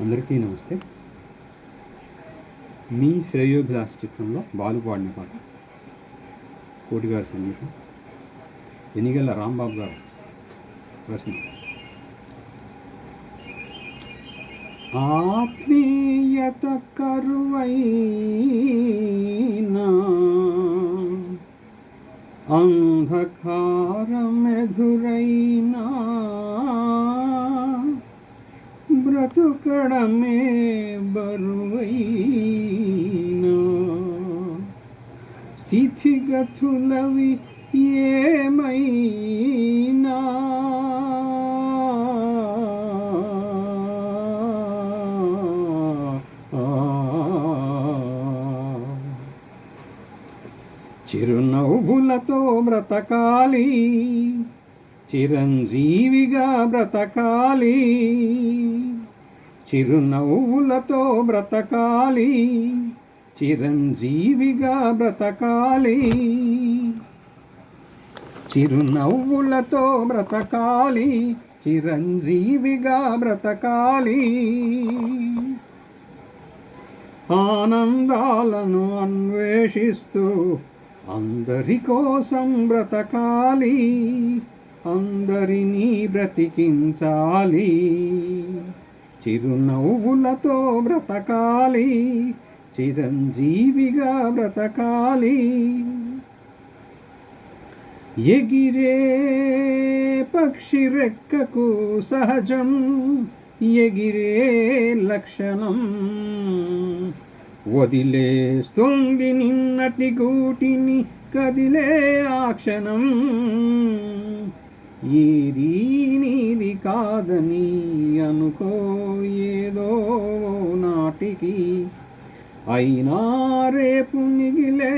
అందరికీ నమస్తే. మీ శ్రేయోభిలాష్ చిత్రంలో బాలు పాడిన పాట, కోటి గారి సంగీతం, ఎనిగెల రాంబాబు గారు రచన. ఆత్మీయత కరువైనా అంధకారమెదురైనా బ్రతుకడమే బరువైనా స్థితిగతులవి ఏమైనా చిరునవ్వులతో బ్రతకాలి, చిరంజీవిగా బ్రతకాలి. చిరునవ్వులతో బ్రతకాలి, చిరంజీవిగా బ్రతకాలి. చిరునవ్వులతో బ్రతకాలి, చిరంజీవిగా బ్రతకాలి. ఆనందాలను అన్వేషిస్తూ అందరి కోసం బ్రతకాలి, అందరినీ బ్రతికించాలి. చిరునవ్వులతో బ్రతకాలి, చిరంజీవిగా బ్రతకాలి. ఎగిరే పక్షి రెక్కకు సహజం ఎగిరే లక్షణం, వదిలేస్తుంది నిన్నటి గూటిని కదిలే ఆ క్షణం. ఏది నీది కాదని అనుకో ఏదో నాటికి, అయినా రేపు మిగిలే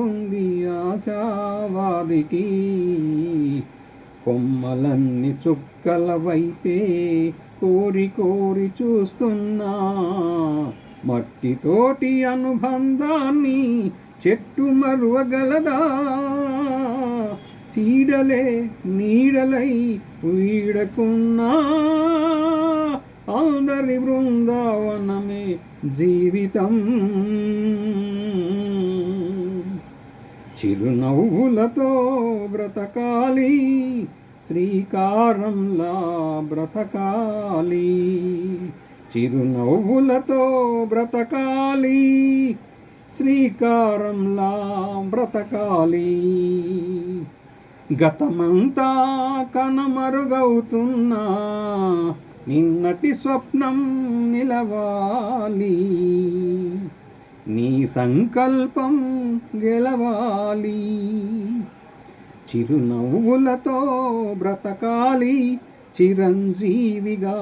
ఉంది ఆశావాదికి. కొమ్మలన్నీ చుక్కల వైపే కోరి కోరి చూస్తున్నా, మట్టితోటి అనుబంధాన్ని చెట్టు మరువగలదా? చీడలే నీడలై వీడకున్నా అందరి బృందావనమే జీవితం. చిరునవ్వులతో బ్రతకాలి, శ్రీకారంలా బ్రతకాలి. చిరునవ్వులతో బ్రతకాలి, శ్రీకారంలా బ్రతకాలి. గతమంతా కనుమరుగవుతున్నా నిన్నటి స్వప్నం నిలవాలి, నీ సంకల్పం గెలవాలి. చిరునవ్వులతో బ్రతకాలి, చిరంజీవిగా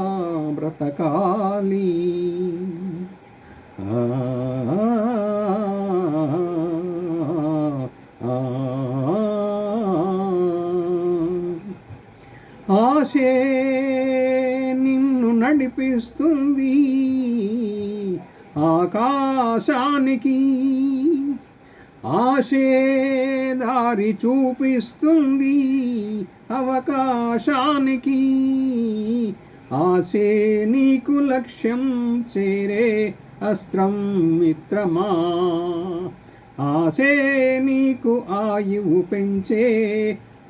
బ్రతకాలి. ఆశే నిన్ను నడిపిస్తుంది ఆకాశానికి, ఆశే దారి చూపిస్తుంది అవకాశానికి. ఆశే నీకు లక్ష్యం చేరే అస్త్రం మిత్రమా, ఆశే నీకు ఆయువు పెంచే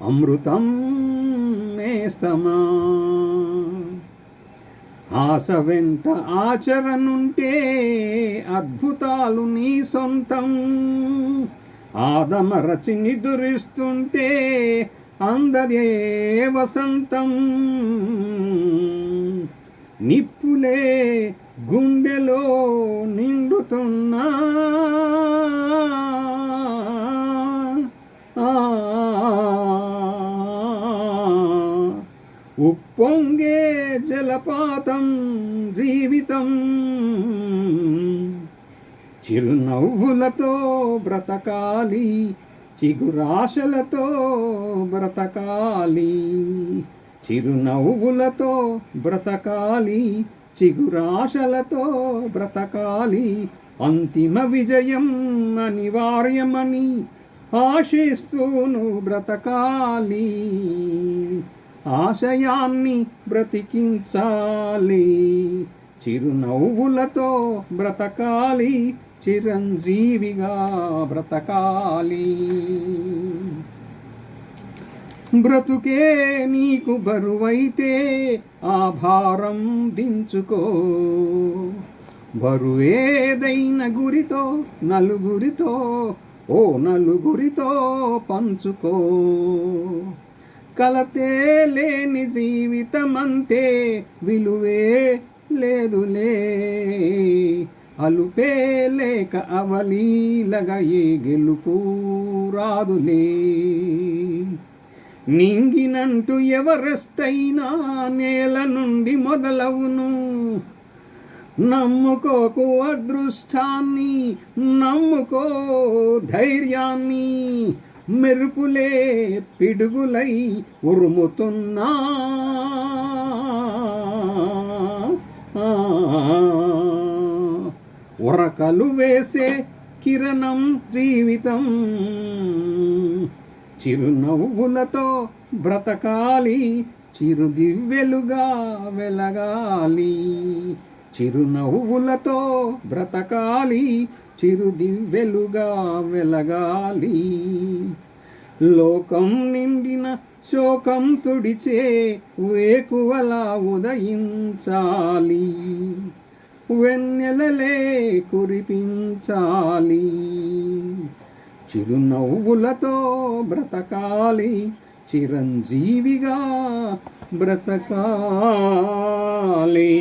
అమృతం నేస్తమా. ఆశ వెంట ఆచరణుంటే అద్భుతాలు నీ సొంతం, ఆదమరచి నిదురిస్తుంటే అందరే వసంతం. నిప్పులే గుండెలో నిండుతున్నా ఉప్పొంగే జలపాతం జీవితం. చిరునవ్వులతో బ్రతకాలి, చిగురాశలతో బ్రతకాలి. చిరునవ్వులతో బ్రతకాలి, చిగురాశలతో బ్రతకాలి. అంతిమ విజయం అనివార్యమని ఆశిస్తూను బ్రతకాలి. ఆశయాన్ని బ్రతికించాలి, చిరునవ్వులతో బ్రతకాలి, చిరంజీవిగా బ్రతకాలి. బ్రతుకే నీకు బరువైతే ఆ భారం దించుకో. బరువేదైన గురితో నలుగురితో పంచుకో. కలతే లేని జీవితమంటే విలువే లేదులే. అలుపే లేక అవలీలగా ఏ గెలుపు రాదులే. నింగినంటూ ఎవరెస్ట్ అయినా నేల నుండి మొదలవును. నమ్ముకోకు అదృష్టాన్ని, నమ్ముకో ధైర్యాన్ని. మెరుపులే పిడుగులై ఉరుముతున్నా ఉరకలు వేసే కిరణం జీవితం. చిరునవ్వులతో బ్రతకాలి, చిరుదివ్వెలుగా వెలగాలి. చిరునవ్వులతో బ్రతకాలి, చిరుదివ్వెలుగా వెలగాలి. లోకం నిండిన శోకం తుడిచే వేకువలా ఉదయించాలి. వెన్నెలలే కురిపించాలి. చిరునవ్వులతో బ్రతకాలి, చిరంజీవిగా బ్రతకాలి.